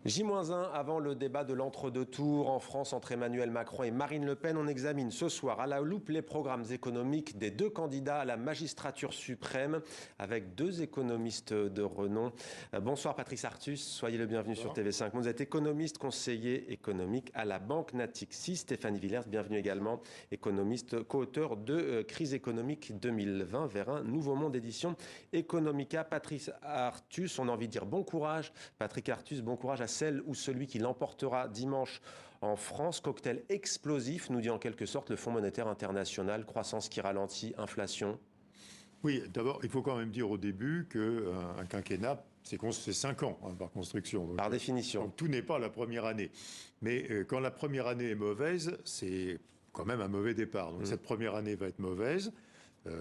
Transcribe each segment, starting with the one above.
J-1 avant le débat de l'entre-deux tours en France entre Emmanuel Macron et Marine Le Pen. On examine ce soir à la loupe les programmes économiques des deux candidats à la magistrature suprême avec deux économistes de renom. Bonsoir Patrice Artus, soyez le bienvenu sur TV5. Vous êtes économiste, conseiller économique à la Banque Natixis. Stéphanie Villers, bienvenue également, économiste, co-auteur de Crise économique 2020 vers un nouveau monde édition Economica. Patrice Artus, on a envie de dire bon courage. Patrick Artus, bon courage à celle ou celui qui l'emportera dimanche en France. Cocktail explosif, nous dit en quelque sorte le Fonds monétaire international. Croissance qui ralentit, inflation. Oui, d'abord, il faut quand même dire au début qu'un quinquennat, c'est 5 ans par construction. Donc, par définition. Donc tout n'est pas la première année. Mais quand la première année est mauvaise, c'est quand même un mauvais départ. Donc cette première année va être mauvaise.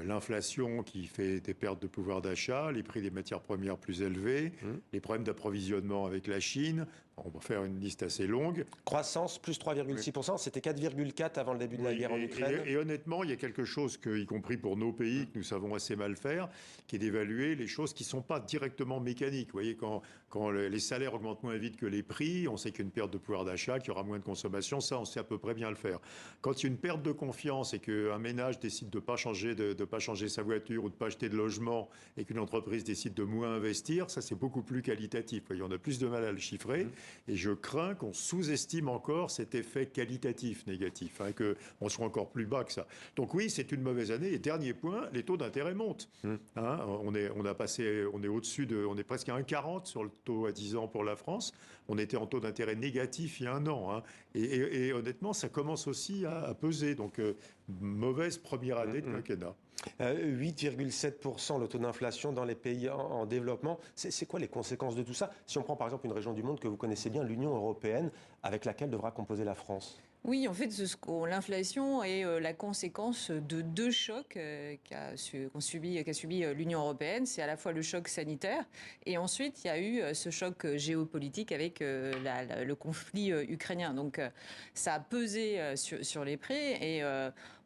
L'inflation qui fait des pertes de pouvoir d'achat, les prix des matières premières plus élevés, les problèmes d'approvisionnement avec la Chine. On va faire une liste assez longue. Croissance, plus 3,6%. C'était 4,4% avant le début de la guerre en Ukraine. Et honnêtement, il y a quelque chose, y compris pour nos pays, que nous savons assez mal faire, qui est d'évaluer les choses qui ne sont pas directement mécaniques. Vous voyez, quand les salaires augmentent moins vite que les prix, on sait qu'il y a une perte de pouvoir d'achat, qu'il y aura moins de consommation. Ça, on sait à peu près bien le faire. Quand il y a une perte de confiance et qu'un ménage décide de ne pas changer sa voiture ou de ne pas acheter de logement et qu'une entreprise décide de moins investir, ça, c'est beaucoup plus qualitatif. Vous voyez, on a plus de mal à le chiffrer. Et je crains qu'on sous-estime encore cet effet qualitatif négatif, qu'on soit encore plus bas que ça. Donc oui, c'est une mauvaise année. Et dernier point, les taux d'intérêt montent. On est au-dessus on est presque à 1,40 sur le taux à 10 ans pour la France. On était en taux d'intérêt négatif il y a un an. Et honnêtement, ça commence aussi à peser. Donc mauvaise première année de quinquennat. 8,7% le taux d'inflation dans les pays en développement. C'est quoi les conséquences de tout ça? Si on prend par exemple une région du monde que vous connaissez bien, l'Union européenne, avec laquelle devra composer la France. Oui, en fait, l'inflation est la conséquence de deux chocs qu'a subi l'Union européenne. C'est à la fois le choc sanitaire et ensuite il y a eu ce choc géopolitique avec le conflit ukrainien. Donc ça a pesé sur les prix et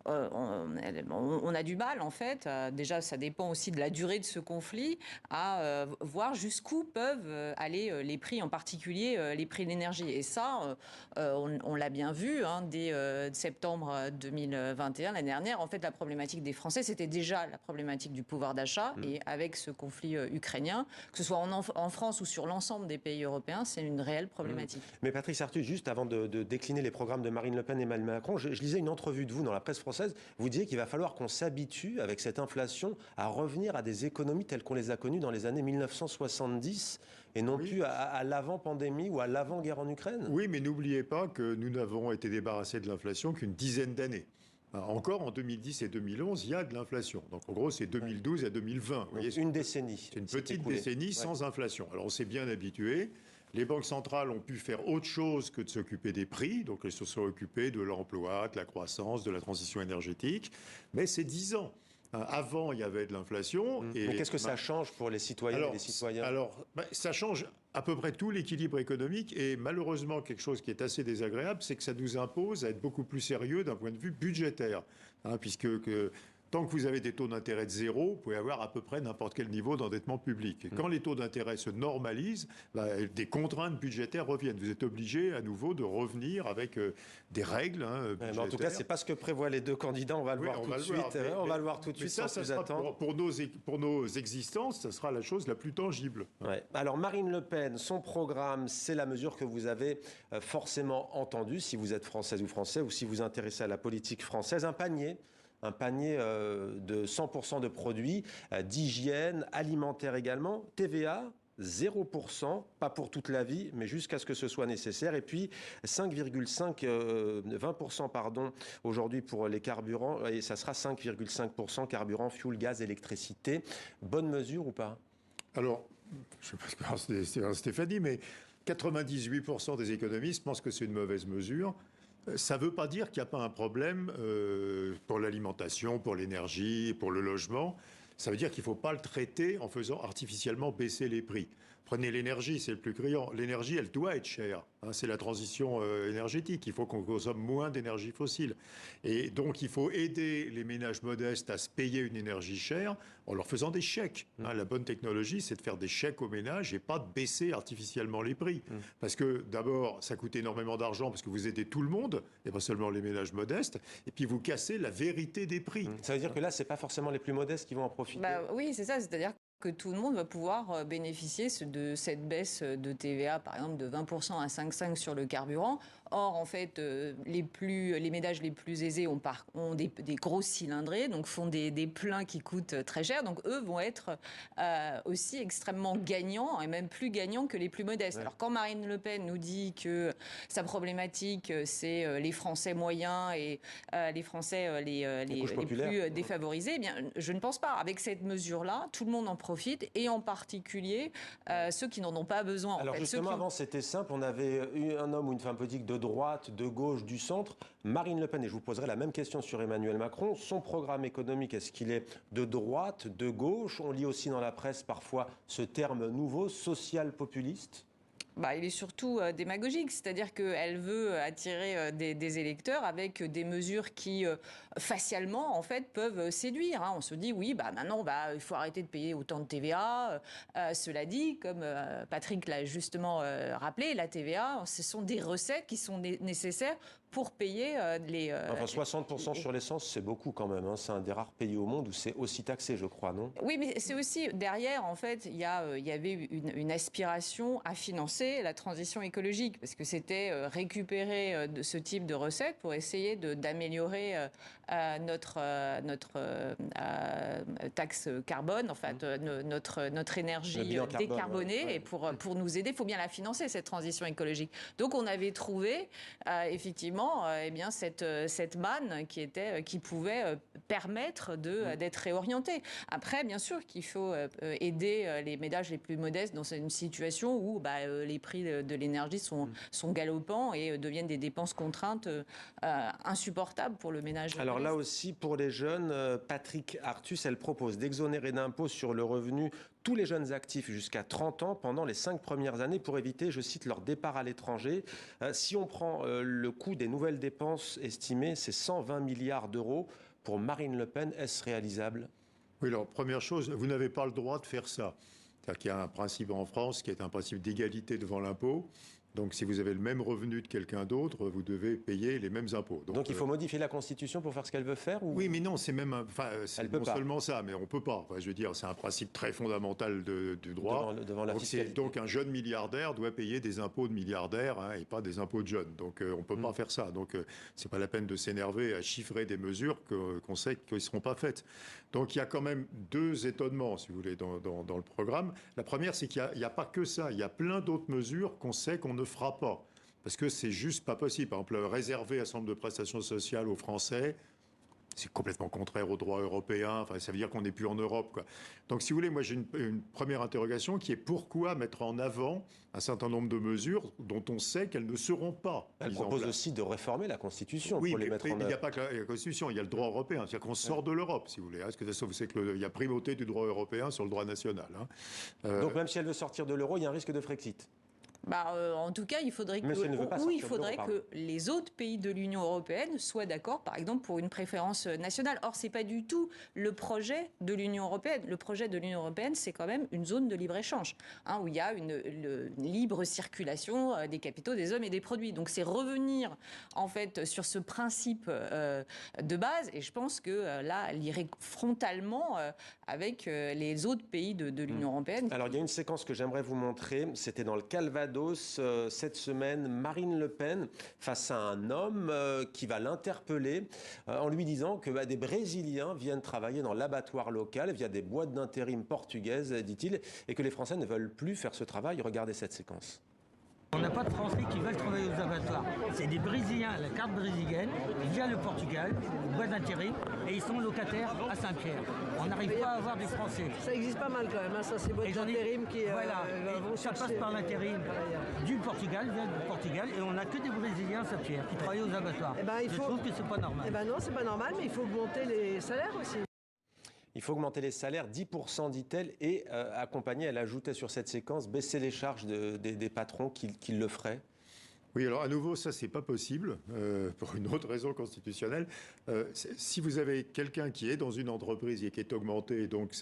on a du mal, en fait, déjà ça dépend aussi de la durée de ce conflit, à voir jusqu'où peuvent aller les prix, en particulier les prix de l'énergie. Et ça, on l'a bien vu dès septembre 2021, l'année dernière. En fait, la problématique des Français, c'était déjà la problématique du pouvoir d'achat. Et avec ce conflit ukrainien, que ce soit en France ou sur l'ensemble des pays européens, c'est une réelle problématique. Mais Patrice Artus, juste avant de décliner les programmes de Marine Le Pen et Emmanuel Macron, je lisais une entrevue de vous dans la presse française. Vous disiez qu'il va falloir qu'on s'habitue, avec cette inflation, à revenir à des économies telles qu'on les a connues dans les années 1970 et non plus à l'avant-pandémie ou à l'avant-guerre en Ukraine. Oui, mais n'oubliez pas que nous n'avons été débarrassés de l'inflation qu'une dizaine d'années. Encore en 2010 et 2011, il y a de l'inflation. Donc en gros, c'est 2012 à 2020. Vous voyez, une décennie. C'est une petite décennie sans inflation. Alors on s'est bien habitué. Les banques centrales ont pu faire autre chose que de s'occuper des prix. Donc elles se sont occupées de l'emploi, de la croissance, de la transition énergétique. Mais c'est 10 ans. Avant, il y avait de l'inflation. Mais qu'est-ce que ça change pour les citoyennes et les citoyens? Ça change à peu près tout l'équilibre économique. Et malheureusement, quelque chose qui est assez désagréable, c'est que ça nous impose à être beaucoup plus sérieux d'un point de vue budgétaire. Puisque tant que vous avez des taux d'intérêt de zéro, vous pouvez avoir à peu près n'importe quel niveau d'endettement public. Et quand les taux d'intérêt se normalisent, des contraintes budgétaires reviennent. Vous êtes obligé à nouveau de revenir avec des règles budgétaires. En tout cas, c'est pas ce que prévoient les deux candidats. On va le voir tout de suite. On va le voir tout de suite sans plus attendre. Pour nos existences, ça sera la chose la plus tangible. Ouais. Alors Marine Le Pen, son programme, c'est la mesure que vous avez forcément entendue si vous êtes française ou français ou si vous vous intéressez à la politique française. Un panier de 100% de produits, d'hygiène, alimentaire également, TVA, 0%, pas pour toute la vie, mais jusqu'à ce que ce soit nécessaire. Et puis 20% aujourd'hui pour les carburants, et ça sera 5,5% carburant, fuel, gaz, électricité. Bonne mesure ou pas? Alors, je ne sais pas si c'est Stéphanie, mais 98% des économistes pensent que c'est une mauvaise mesure. Ça ne veut pas dire qu'il n'y a pas un problème pour l'alimentation, pour l'énergie, pour le logement. Ça veut dire qu'il ne faut pas le traiter en faisant artificiellement baisser les prix. Prenez l'énergie, c'est le plus criant. L'énergie, elle doit être chère. C'est la transition énergétique. Il faut qu'on consomme moins d'énergie fossile. Et donc, il faut aider les ménages modestes à se payer une énergie chère en leur faisant des chèques. La bonne technologie, c'est de faire des chèques aux ménages et pas de baisser artificiellement les prix. Parce que, d'abord, ça coûte énormément d'argent parce que vous aidez tout le monde, et pas seulement les ménages modestes, et puis vous cassez la vérité des prix. Ça veut dire que là, c'est pas forcément les plus modestes qui vont en profiter. Oui, c'est ça. C'est-à-dire que tout le monde va pouvoir bénéficier de cette baisse de TVA, par exemple, de 20% à 5,5% sur le carburant. Or, en fait, les ménages les plus aisés ont des gros cylindrés, donc font des pleins qui coûtent très cher. Donc, eux vont être aussi extrêmement gagnants, et même plus gagnants que les plus modestes. Ouais. Alors, quand Marine Le Pen nous dit que sa problématique, c'est les Français moyens et les Français les plus défavorisés, eh bien, je ne pense pas. Avec cette mesure-là, tout le monde en profite, et en particulier ceux qui n'en ont pas besoin. Alors, justement, avant, c'était simple. On avait eu un homme ou une femme politique de droite, de gauche, du centre. Marine Le Pen, et je vous poserai la même question sur Emmanuel Macron, son programme économique, est-ce qu'il est de droite, de gauche? On lit aussi dans la presse parfois ce terme nouveau, social-populiste. Il est surtout démagogique, c'est-à-dire qu'elle veut attirer des électeurs avec des mesures qui, facialement, en fait, peuvent séduire. On se dit, oui, maintenant, il faut arrêter de payer autant de TVA. Cela dit, comme Patrick l'a justement rappelé, la TVA, ce sont des recettes qui sont nécessaires pour payer les... 60% sur l'essence, c'est beaucoup quand même. C'est un des rares pays au monde où c'est aussi taxé, je crois, non? Oui, mais c'est aussi, derrière, en fait, il y avait une aspiration à financer la transition écologique, parce que c'était récupérer de ce type de recettes pour essayer d'améliorer notre taxe carbone, notre énergie décarbonée, ouais. Et pour nous aider, il faut bien la financer, cette transition écologique. Donc on avait trouvé effectivement cette manne qui pouvait permettre d'être réorientée. Après, bien sûr qu'il faut aider les ménages les plus modestes dans une situation où les prix de l'énergie sont galopants et deviennent des dépenses contraintes insupportables pour le ménage. Alors là aussi, pour les jeunes, Patrick Artus, elle propose d'exonérer d'impôts sur le revenu tous les jeunes actifs jusqu'à 30 ans pendant les 5 premières années pour éviter, je cite, leur départ à l'étranger. Si on prend le coût des nouvelles dépenses estimées, c'est 120 milliards d'euros. Pour Marine Le Pen, est-ce réalisable? Oui, alors première chose, vous n'avez pas le droit de faire ça. C'est-à-dire qu'il y a un principe en France qui est un principe d'égalité devant l'impôt. Donc, si vous avez le même revenu de quelqu'un d'autre, vous devez payer les mêmes impôts. Donc il faut modifier la Constitution pour faire ce qu'elle veut faire ou... Oui, mais non, c'est même... c'est non seulement ça, mais on ne peut pas. Je veux dire, c'est un principe très fondamental du droit. Devant la fiscalité. Donc, un jeune milliardaire doit payer des impôts de milliardaire et pas des impôts de jeunes. Donc, on ne peut pas faire ça. Donc, c'est pas la peine de s'énerver à chiffrer des mesures qu'on sait qu'elles ne seront pas faites. Donc, il y a quand même deux étonnements, si vous voulez, dans le programme. La première, c'est qu'il n'y a pas que ça. Il y a plein d'autres mesures qu'on sait qu'on ne fera pas. Parce que c'est juste pas possible. Par exemple, réserver un certain nombre de prestations sociales aux Français, c'est complètement contraire au droit européen. Ça veut dire qu'on n'est plus en Europe, quoi. Donc, si vous voulez, moi, j'ai une première interrogation qui est pourquoi mettre en avant un certain nombre de mesures dont on sait qu'elles ne seront pas. Elle propose aussi de réformer la Constitution pour les mettre en œuvre. Oui, mais il n'y a pas que la Constitution, il y a le droit européen. C'est-à-dire qu'on sort de l'Europe, si vous voulez. Parce que vous savez qu'il y a primauté du droit européen sur le droit national. Donc, même si elle veut sortir de l'euro, il y a un risque de Frexit. En tout cas, il faudrait que les autres pays de l'Union européenne soient d'accord, par exemple, pour une préférence nationale. Or, c'est pas du tout le projet de l'Union européenne. Le projet de l'Union européenne, c'est quand même une zone de libre-échange, où il y a une libre circulation des capitaux, des hommes et des produits. Donc, c'est revenir, en fait, sur ce principe de base. Et je pense que là, elle irait frontalement avec les autres pays de l'Union européenne. Alors, il y a une séquence que j'aimerais vous montrer. C'était dans le Calvados. Cette semaine, Marine Le Pen face à un homme qui va l'interpeller en lui disant que des Brésiliens viennent travailler dans l'abattoir local via des boîtes d'intérim portugaises, dit-il, et que les Français ne veulent plus faire ce travail. Regardez cette séquence. On n'a pas de Français qui veulent travailler aux abattoirs. C'est des Brésiliens à la carte brésilienne, via le Portugal, boîte d'intérim, et ils sont locataires à Saint-Pierre. On n'arrive pas à avoir des Français. Ça existe pas mal quand même, ça c'est boîte d'intérim qui... Voilà, ça passe par l'intérim du Portugal, vient du Portugal, et on n'a que des Brésiliens à Saint-Pierre qui travaillent aux abattoirs. Je trouve que c'est pas normal. Non, c'est pas normal, mais il faut augmenter les salaires aussi. Il faut augmenter les salaires, 10%, dit-elle, et accompagner, elle ajoutait sur cette séquence, baisser les charges des patrons qui le feraient. Oui, alors à nouveau, ça, c'est pas possible, pour une autre raison constitutionnelle. Si vous avez quelqu'un qui est dans une entreprise et qui est augmenté, donc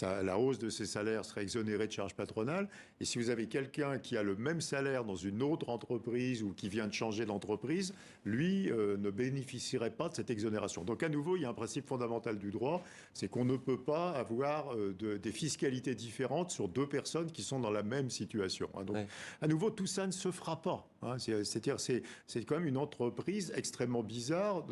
la hausse de ses salaires serait exonérée de charges patronales. Et si vous avez quelqu'un qui a le même salaire dans une autre entreprise ou qui vient de changer d'entreprise, lui ne bénéficierait pas de cette exonération. Donc à nouveau, il y a un principe fondamental du droit, c'est qu'on ne peut pas avoir des fiscalités différentes sur deux personnes qui sont dans la même situation. Donc à nouveau, tout ça ne se fera pas. C'est-à-dire, c'est quand même une entreprise extrêmement bizarre.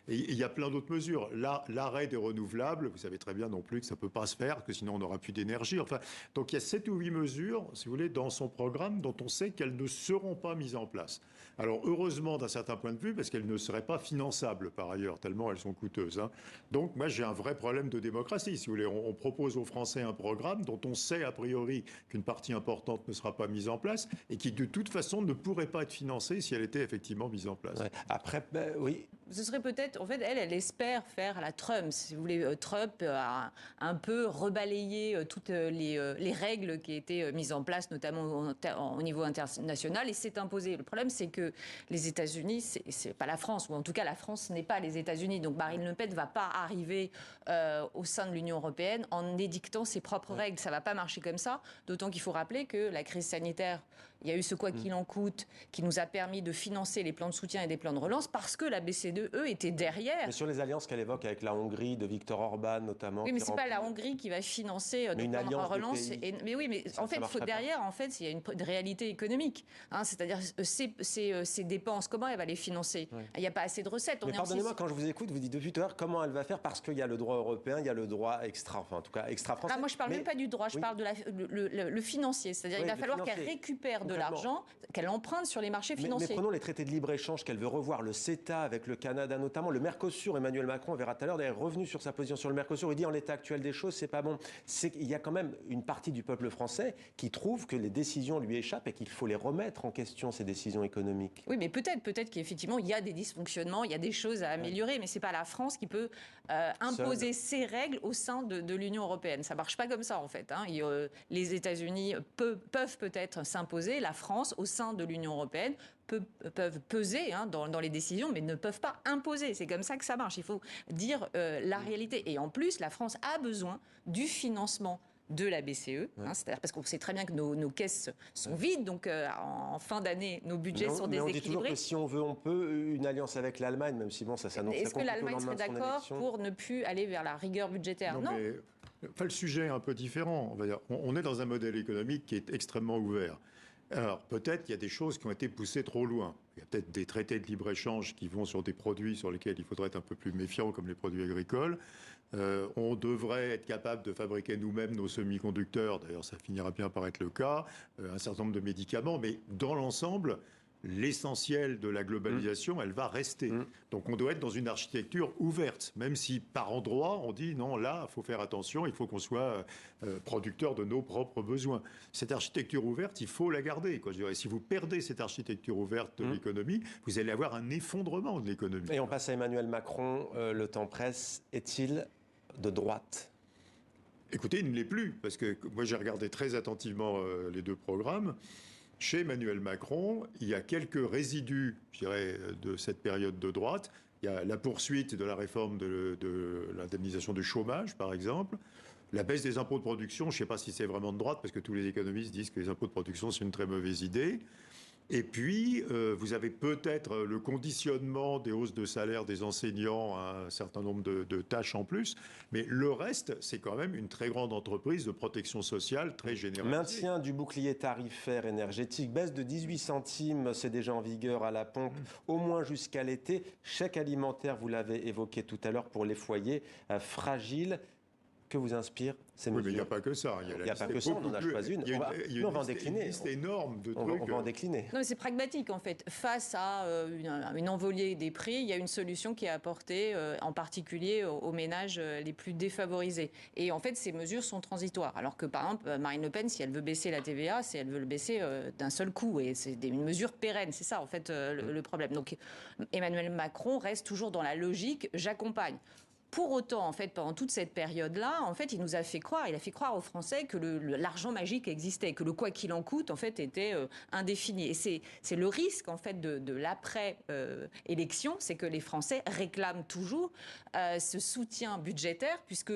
Et il y a plein d'autres mesures. L'arrêt des renouvelables, vous savez très bien non plus que ça ne peut pas se faire, que sinon on n'aura plus d'énergie. Enfin, donc il y a 7 ou 8 mesures, si vous voulez, dans son programme dont on sait qu'elles ne seront pas mises en place. Alors heureusement d'un certain point de vue, parce qu'elles ne seraient pas finançables par ailleurs, tellement elles sont coûteuses. Donc moi j'ai un vrai problème de démocratie, si vous voulez. On propose aux Français un programme dont on sait a priori qu'une partie importante ne sera pas mise en place et qui de toute façon ne pourrait pas être financée si elle était effectivement mise en place. Après, oui. Ce serait peut-être, en fait, elle espère faire la Trump. Si vous voulez, Trump a un peu rebalayé toutes les règles qui étaient mises en place, notamment au niveau international, et s'est imposé. Le problème, c'est que les États-Unis, c'est pas la France, ou en tout cas la France n'est pas les États-Unis. Donc Marine Le Pen ne va pas arriver au sein de l'Union européenne en édictant ses propres règles. Ça ne va pas marcher comme ça, d'autant qu'il faut rappeler que la crise sanitaire, il y a eu ce quoi qu'il en coûte qui nous a permis de financer les plans de soutien et des plans de relance parce que la BCE, eux, était derrière. Mais sur les alliances qu'elle évoque avec la Hongrie, de Viktor Orban notamment. Oui, mais ce n'est pas la Hongrie qui va financer des plans de relance. Mais oui, mais en fait, derrière, en fait, il y a une réalité économique. C'est-à-dire ces dépenses, comment elle va les financer? Il n'y a pas assez de recettes. Mais pardonnez-moi, quand je vous écoute, vous dites depuis tout à l'heure comment elle va faire parce qu'il y a le droit européen, il y a le droit en tout cas extra-français. Moi, je ne parle même pas du droit, je parle de le financier. C'est-à-dire qu'il va falloir qu'elle récupère de l'argent, qu'elle emprunte sur les marchés financiers. Mais prenons les traités de libre-échange qu'elle veut revoir, le CETA avec le Canada notamment, le Mercosur. Emmanuel Macron, on verra tout à l'heure, est revenu sur sa position sur le Mercosur. Il dit en l'état actuel des choses, c'est pas bon. Il y a quand même une partie du peuple français qui trouve que les décisions lui échappent et qu'il faut les remettre en question, ces décisions économiques. Oui, mais peut-être qu'effectivement, il y a des dysfonctionnements, il y a des choses à améliorer, mais ce n'est pas la France qui peut imposer ses règles au sein de l'Union européenne. Ça ne marche pas comme ça, en fait. Les États-Unis peuvent peut-être s'imposer, la France, au sein de l'Union européenne, peuvent peser dans les décisions, mais ne peuvent pas imposer. C'est comme ça que ça marche. Il faut dire la réalité. Et en plus, la France a besoin du financement de la BCE, c'est-à-dire parce qu'on sait très bien que nos caisses sont vides, donc en fin d'année, nos budgets sont déséquilibrés. Mais on dit toujours que si on veut, on peut, une alliance avec l'Allemagne, même si bon, ça s'annonce très compliqué. Est-ce que l'Allemagne serait d'accord pour ne plus aller vers la rigueur budgétaire? Non. Mais, le sujet est un peu différent. On est dans un modèle économique qui est extrêmement ouvert. Alors, peut-être qu'il y a des choses qui ont été poussées trop loin. Il y a peut-être des traités de libre-échange qui vont sur des produits sur lesquels il faudrait être un peu plus méfiant, comme les produits agricoles. On devrait être capable de fabriquer nous-mêmes nos semi-conducteurs. D'ailleurs, ça finira bien par être le cas. Un certain nombre de médicaments. Mais dans l'ensemble, l'essentiel de la globalisation, elle va rester. Donc on doit être dans une architecture ouverte, même si par endroits on dit non, là, il faut faire attention, il faut qu'on soit producteur de nos propres besoins. Cette architecture ouverte, il faut la garder. Je dirais, si vous perdez cette architecture ouverte de l'économie, vous allez avoir un effondrement de l'économie. Et on passe à Emmanuel Macron, le temps presse. Est-il de droite ? Écoutez, il ne l'est plus, parce que moi j'ai regardé très attentivement les deux programmes. Chez Emmanuel Macron, il y a quelques résidus, je dirais, de cette période de droite. Il y a la poursuite de la réforme de l'indemnisation du chômage, par exemple. La baisse des impôts de production, je ne sais pas si c'est vraiment de droite, parce que tous les économistes disent que les impôts de production, c'est une très mauvaise idée. Et puis, vous avez peut-être le conditionnement des hausses de salaire des enseignants à un certain nombre de tâches en plus. Mais le reste, c'est quand même une très grande entreprise de protection sociale très généralisée. Maintien du bouclier tarifaire énergétique, baisse de 18 centimes, c'est déjà en vigueur à la pompe, au moins jusqu'à l'été. Chèque alimentaire, vous l'avez évoqué tout à l'heure, pour les foyers fragiles. Que vous inspire ces mesures? Oui, mais il n'y a pas que ça. Il n'y a pas que ça, on en a choisi une. On va en décliner. Une liste énorme de trucs. On va en décliner. Non, mais c'est pragmatique, en fait. Face à une envolée des prix, il y a une solution qui est apportée, en particulier aux ménages les plus défavorisés. Et en fait, ces mesures sont transitoires. Alors que, par exemple, Marine Le Pen, si elle veut baisser la TVA, elle veut le baisser d'un seul coup. Et c'est une mesure pérenne. C'est ça, en fait, le problème. Donc, Emmanuel Macron reste toujours dans la logique « j'accompagne ». Pour autant, en fait, pendant toute cette période-là, en fait, il a fait croire aux Français que l'argent magique existait, que le quoi qu'il en coûte, en fait, était indéfini. Et c'est le risque, en fait, de l'après-élection, c'est que les Français réclament toujours ce soutien budgétaire, puisque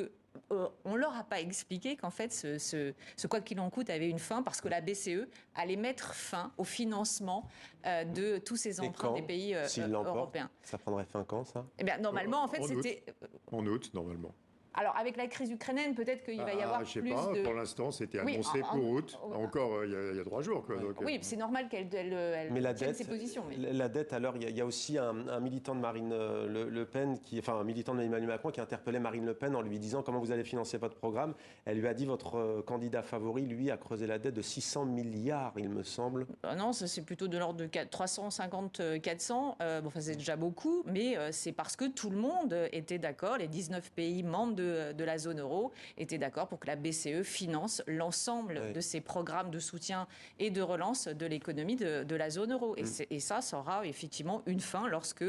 on leur a pas expliqué qu'en fait ce quoi qu'il en coûte avait une fin, parce que la BCE allait mettre fin au financement de tous ces emprunts des pays européens. Ça prendrait fin quand, ça? Eh bien, normalement, en fait, c'était en août, normalement. Alors, avec la crise ukrainienne, peut-être qu'il va y avoir je sais plus pas, de... Pour l'instant, c'était annoncé pour août. Encore, il y a 3 jours. Quoi, donc, oui, c'est normal qu'elle tienne ses positions. Mais... La dette, alors, il y a aussi un militant de Marine Le Pen, un militant de Emmanuel Macron qui interpellait Marine Le Pen en lui disant comment vous allez financer votre programme. Elle lui a dit votre candidat favori, lui, a creusé la dette de 600 milliards, il me semble. Non, ça c'est plutôt de l'ordre de 350-400. C'est déjà beaucoup, mais c'est parce que tout le monde était d'accord, les 19 pays membres de la zone euro étaient d'accord pour que la BCE finance l'ensemble de ces programmes de soutien et de relance de l'économie de la zone euro. Et ça aura effectivement une fin lorsque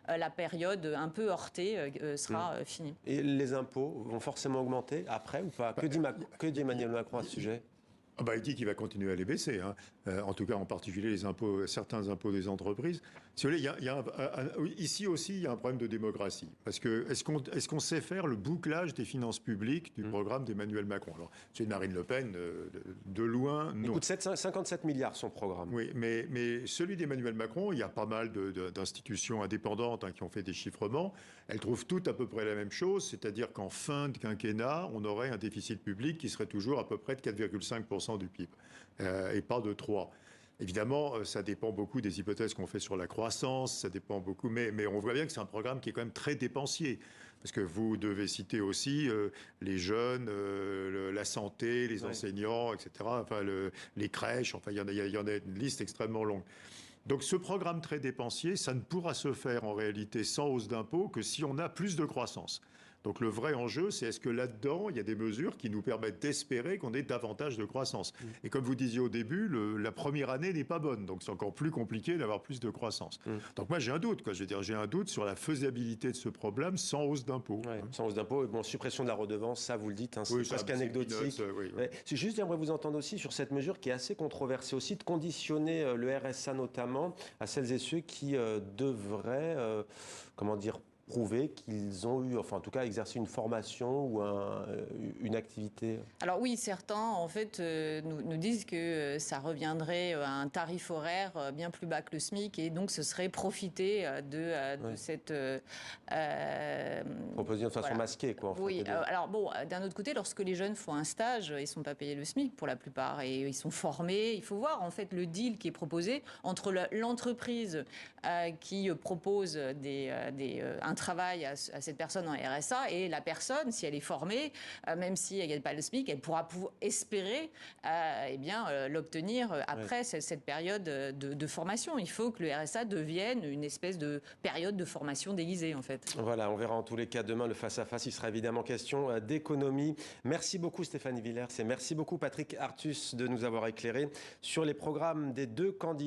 la période un peu heurtée sera finie. Et les impôts vont forcément augmenter après ou pas? Que dit Emmanuel Macron à ce sujet? Il dit qu'il va continuer à les baisser, en tout cas en particulier certains impôts des entreprises. Si vous voulez, ici aussi, il y a un problème de démocratie. Parce que est-ce qu'on sait faire le bouclage des finances publiques du programme d'Emmanuel Macron? Alors, celui de Marine Le Pen, de loin, non. Il coûte 57 milliards son programme. Oui, mais celui d'Emmanuel Macron, il y a pas mal d'institutions indépendantes qui ont fait des chiffrements. Elles trouvent toutes à peu près la même chose, c'est-à-dire qu'en fin de quinquennat, on aurait un déficit public qui serait toujours à peu près de 4,5% du PIB, et pas de 3%. Évidemment, ça dépend beaucoup des hypothèses qu'on fait sur la croissance, ça dépend beaucoup, mais on voit bien que c'est un programme qui est quand même très dépensier. Parce que vous devez citer aussi les jeunes, la santé, les enseignants, etc., les crèches, il y en a une liste extrêmement longue. Donc ce programme très dépensier, ça ne pourra se faire en réalité sans hausse d'impôts que si on a plus de croissance. Donc le vrai enjeu, c'est est-ce que là-dedans, il y a des mesures qui nous permettent d'espérer qu'on ait davantage de croissance. Et comme vous disiez au début, la première année n'est pas bonne, donc c'est encore plus compliqué d'avoir plus de croissance. Donc moi j'ai un doute, j'ai un doute sur la faisabilité de ce problème sans hausse d'impôts. Sans hausse d'impôts, suppression de la redevance, ça vous le dites, c'est presque anecdotique. C'est juste, j'aimerais vous entendre aussi sur cette mesure qui est assez controversée aussi, de conditionner le RSA notamment à celles et ceux qui devraient, prouver qu'ils ont eu, en tout cas, exercé une formation ou une activité? Alors oui, certains, en fait, nous disent que ça reviendrait à un tarif horaire bien plus bas que le SMIC, et donc ce serait profiter de cette... Proposition de façon masquée, quoi. En fait, oui, alors bon, d'un autre côté, lorsque les jeunes font un stage, ils ne sont pas payés le SMIC pour la plupart, et ils sont formés. Il faut voir, en fait, le deal qui est proposé entre l'entreprise qui propose un travail à cette personne en RSA, et la personne, si elle est formée, même si elle ne gagne pas le SMIC, elle pourra espérer l'obtenir après cette période de formation. Il faut que le RSA devienne une espèce de période de formation déguisée, en fait. Voilà, on verra en tous les cas demain le face-à-face. Il sera évidemment question d'économie. Merci beaucoup Stéphanie Villers et merci beaucoup Patrick Artus de nous avoir éclairé sur les programmes des deux candidats.